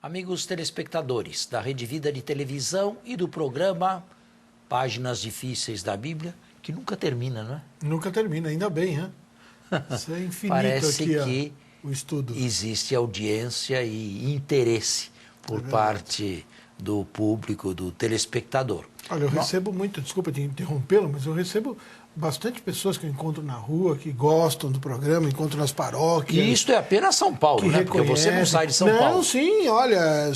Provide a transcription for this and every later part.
Amigos telespectadores da Rede Vida de Televisão e do programa Páginas Difíceis da Bíblia, que nunca termina, não é? Nunca termina, ainda bem, né? Isso é infinito. Parece aqui, que o estudo. Existe audiência e interesse por parte do público, do telespectador. Olha, eu recebo muito, desculpa te interrompê-lo, mas eu recebo bastante pessoas que eu encontro na rua, que gostam do programa, encontro nas paróquias. E isto é apenas São Paulo, né? Porque você não sai de São Paulo. Não, sim, olha,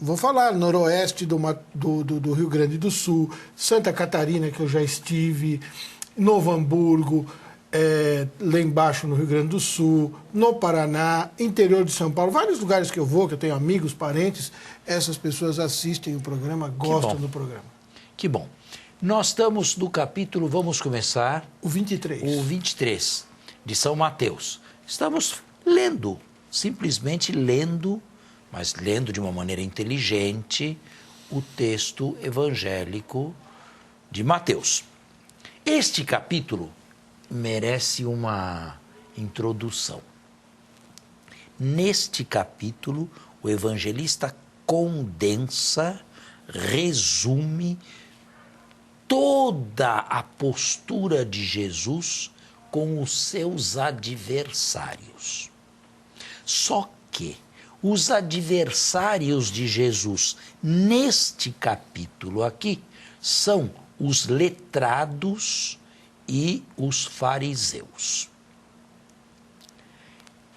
vou falar, noroeste do Rio Grande do Sul, Santa Catarina, que eu já estive, Novo Hamburgo, lá embaixo no Rio Grande do Sul, no Paraná, interior de São Paulo, vários lugares que eu vou, que eu tenho amigos, parentes, essas pessoas assistem o programa, gostam do programa. Que bom. Nós estamos no capítulo, vamos começar... O 23. O 23, de São Mateus. Estamos lendo, simplesmente lendo, mas lendo de uma maneira inteligente, o texto evangélico de Mateus. Este capítulo merece uma introdução. Neste capítulo, o evangelista condensa, resume toda a postura de Jesus com os seus adversários. Só que os adversários de Jesus, neste capítulo aqui, são os letrados e os fariseus.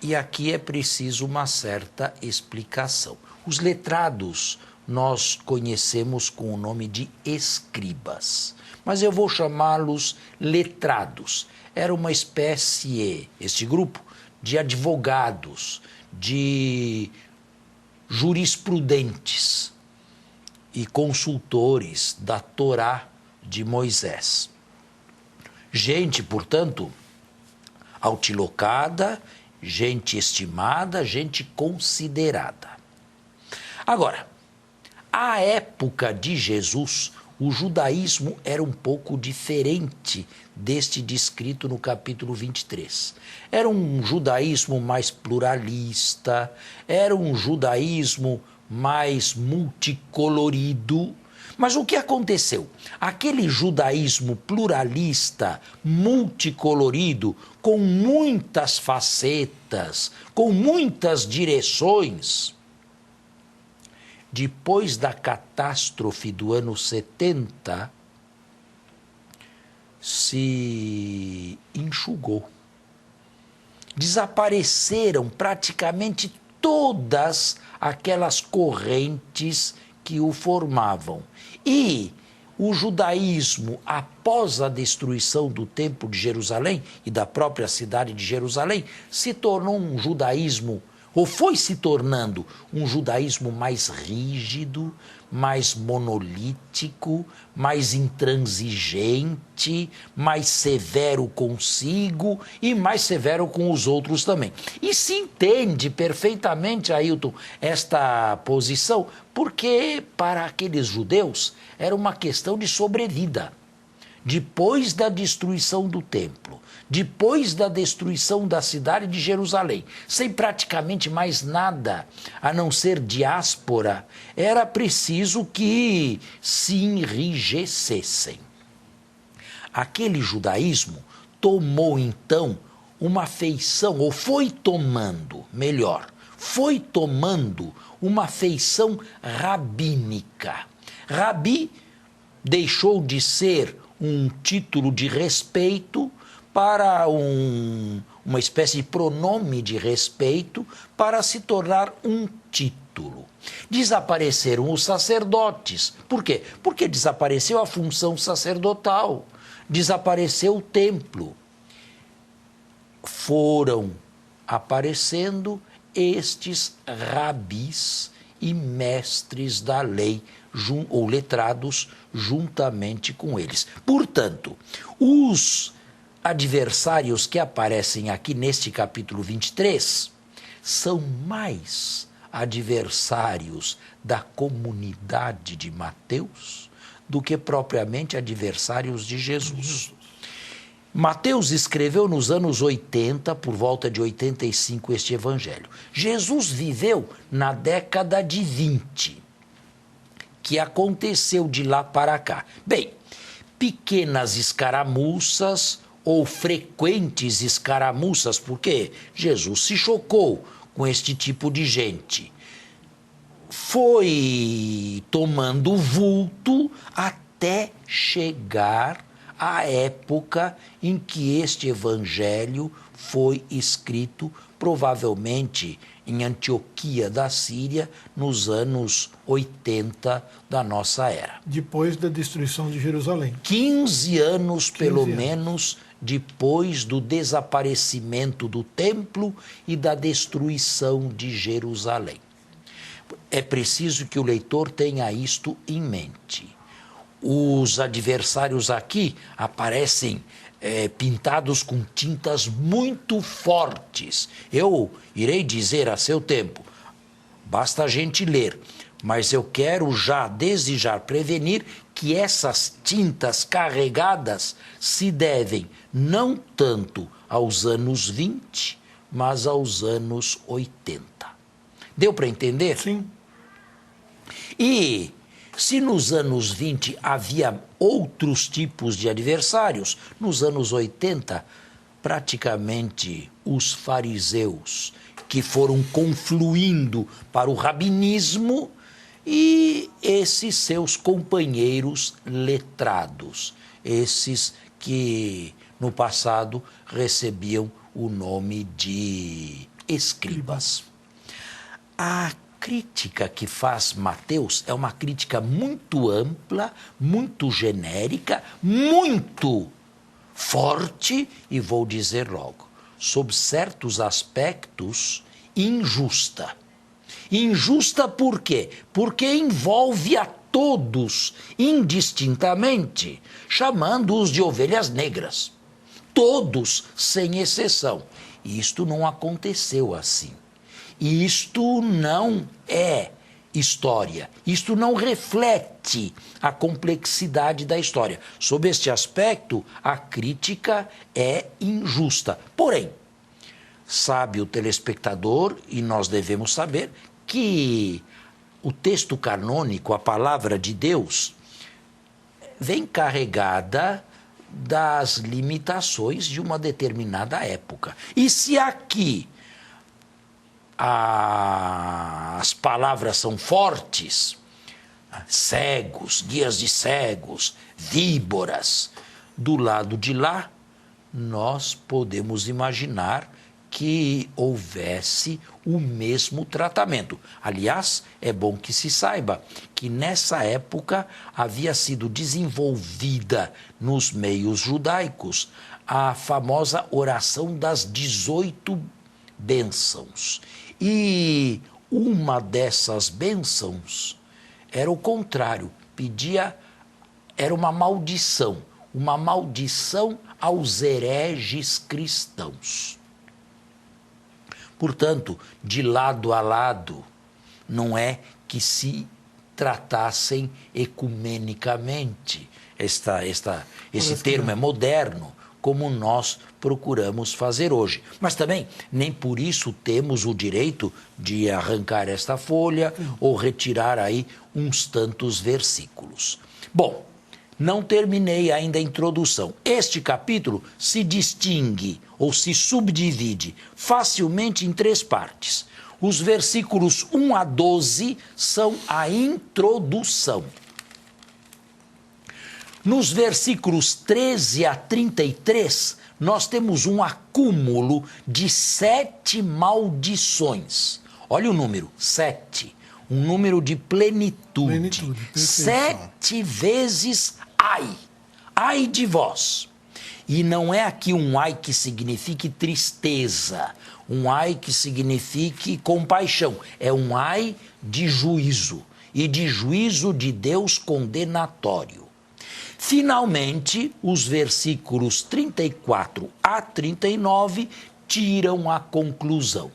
E aqui é preciso uma certa explicação. Os letrados nós conhecemos com o nome de escribas, mas eu vou chamá-los letrados. Era uma espécie, este grupo, de advogados, de jurisprudentes e consultores da Torá de Moisés. Gente, portanto, altilocada, gente estimada, gente considerada. Agora, à época de Jesus, o judaísmo era um pouco diferente deste descrito no capítulo 23. Era um judaísmo mais pluralista, era um judaísmo mais multicolorido. Mas o que aconteceu? Aquele judaísmo pluralista, multicolorido, com muitas facetas, com muitas direções, depois da catástrofe do ano 70, se enxugou. Desapareceram praticamente todas aquelas correntes que o formavam. E o judaísmo, após a destruição do Templo de Jerusalém e da própria cidade de Jerusalém, se tornou um judaísmo, ou foi se tornando um judaísmo mais rígido, mais monolítico, mais intransigente, mais severo consigo e mais severo com os outros também. E se entende perfeitamente, Ailton, esta posição, porque para aqueles judeus era uma questão de sobrevida. Depois da destruição do templo, depois da destruição da cidade de Jerusalém, sem praticamente mais nada a não ser diáspora, era preciso que se enrijecessem. Aquele judaísmo tomou então uma feição, ou foi tomando, melhor, foi tomando uma feição rabínica. Rabi deixou de ser um título de respeito para uma espécie de pronome de respeito para se tornar um título. Desapareceram os sacerdotes. Por quê? Porque desapareceu a função sacerdotal, desapareceu o templo. Foram aparecendo estes rabis e mestres da lei, ou letrados, juntamente com eles. Portanto, os adversários que aparecem aqui neste capítulo 23 são mais adversários da comunidade de Mateus do que propriamente adversários de Jesus. Mateus escreveu nos anos 80, por volta de 85, este evangelho. Jesus viveu na década de 20, que aconteceu de lá para cá. Bem, pequenas escaramuças ou frequentes escaramuças, porque Jesus se chocou com este tipo de gente. Foi tomando vulto até chegar à época em que este evangelho foi escrito, provavelmente em Antioquia da Síria, nos anos 80 da nossa era. Depois da destruição de Jerusalém. 15 anos, pelo menos, depois do desaparecimento do templo e da destruição de Jerusalém. É preciso que o leitor tenha isto em mente. Os adversários aqui aparecem pintados com tintas muito fortes. Eu irei dizer a seu tempo, basta a gente ler, mas eu quero desde já prevenir que essas tintas carregadas se devem não tanto aos anos 20, mas aos anos 80. Deu para entender? Sim. E se nos anos 20 havia outros tipos de adversários, nos anos 80, praticamente os fariseus, que foram confluindo para o rabinismo, e esses seus companheiros letrados, esses que no passado recebiam o nome de escribas. A crítica que faz Mateus é uma crítica muito ampla, muito genérica, muito forte e, vou dizer logo, sob certos aspectos, injusta. Injusta por quê? Porque envolve a todos, indistintamente, chamando-os de ovelhas negras. Todos, sem exceção. E isto não aconteceu assim. E isto não é história, isto não reflete a complexidade da história. Sob este aspecto, a crítica é injusta. Porém, sabe o telespectador, e nós devemos saber, que o texto canônico, a palavra de Deus, vem carregada das limitações de uma determinada época. E se aqui as palavras são fortes, cegos, guias de cegos, víboras, do lado de lá, nós podemos imaginar que houvesse o mesmo tratamento. Aliás, é bom que se saiba que nessa época havia sido desenvolvida nos meios judaicos a famosa oração das 18 bênçãos. E uma dessas bênçãos era o contrário, era uma maldição aos hereges cristãos. Portanto, de lado a lado, não é que se tratassem ecumenicamente. Esse termo é moderno, como nós procuramos fazer hoje. Mas também, nem por isso temos o direito de arrancar esta folha ou retirar aí uns tantos versículos. Bom, não terminei ainda a introdução. Este capítulo se distingue ou se subdivide facilmente em 3 partes. Os versículos 1 a 12 são a introdução. Nos versículos 13 a 33, nós temos um acúmulo de 7 maldições. Olha o número, 7. Um número de plenitude. 7 vezes ai. Ai de vós. E não é aqui um ai que signifique tristeza, um ai que signifique compaixão. É um ai de juízo, e de juízo de Deus condenatório. Finalmente, os versículos 34 a 39 tiram a conclusão.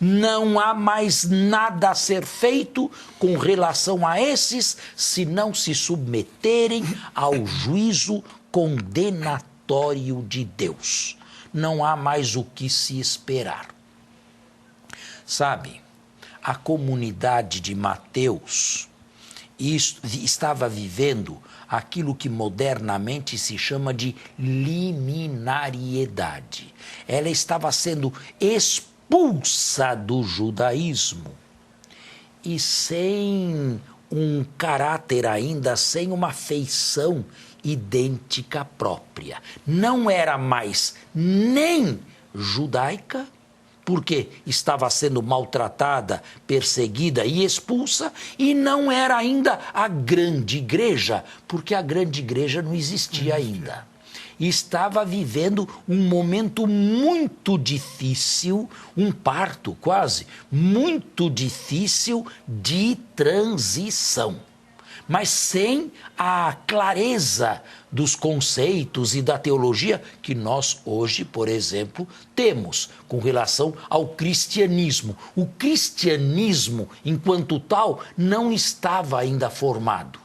Não há mais nada a ser feito com relação a esses, se não se submeterem ao juízo condenatório. território de Deus. Não há mais o que se esperar. Sabe, a comunidade de Mateus estava vivendo aquilo que modernamente se chama de liminariedade. Ela estava sendo expulsa do judaísmo e sem um caráter ainda, sem uma feição idêntica própria. Não era mais nem judaica, porque estava sendo maltratada, perseguida e expulsa, e não era ainda a grande igreja, porque a grande igreja não existia ainda. Estava vivendo um momento muito difícil, um parto quase, muito difícil de transição. Mas sem a clareza dos conceitos e da teologia que nós hoje, por exemplo, temos com relação ao cristianismo. O cristianismo, enquanto tal, não estava ainda formado.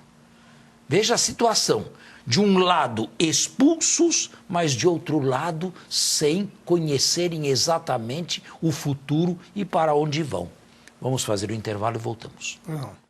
Veja a situação. De um lado expulsos, mas de outro lado sem conhecerem exatamente o futuro e para onde vão. Vamos fazer o intervalo e voltamos. Não.